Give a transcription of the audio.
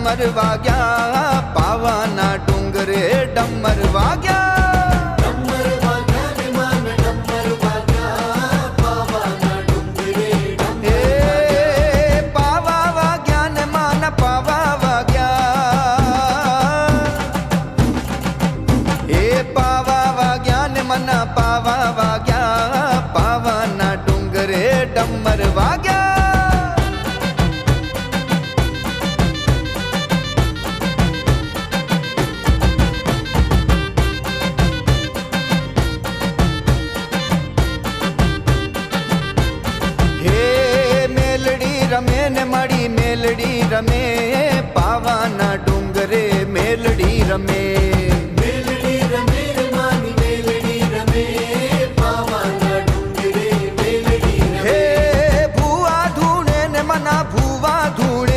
ડમર વાગ્યા પાવાના ડુંગરે ડમર વાગ્યા પાવા વાગ્યા પાવાના ડુંગરે ડમર વાગ્યા હે મેલડી રમે ને માડી મેલડી રમે પાવાના ડુંગરે મેલડી રમે ભૂવા ધૂણે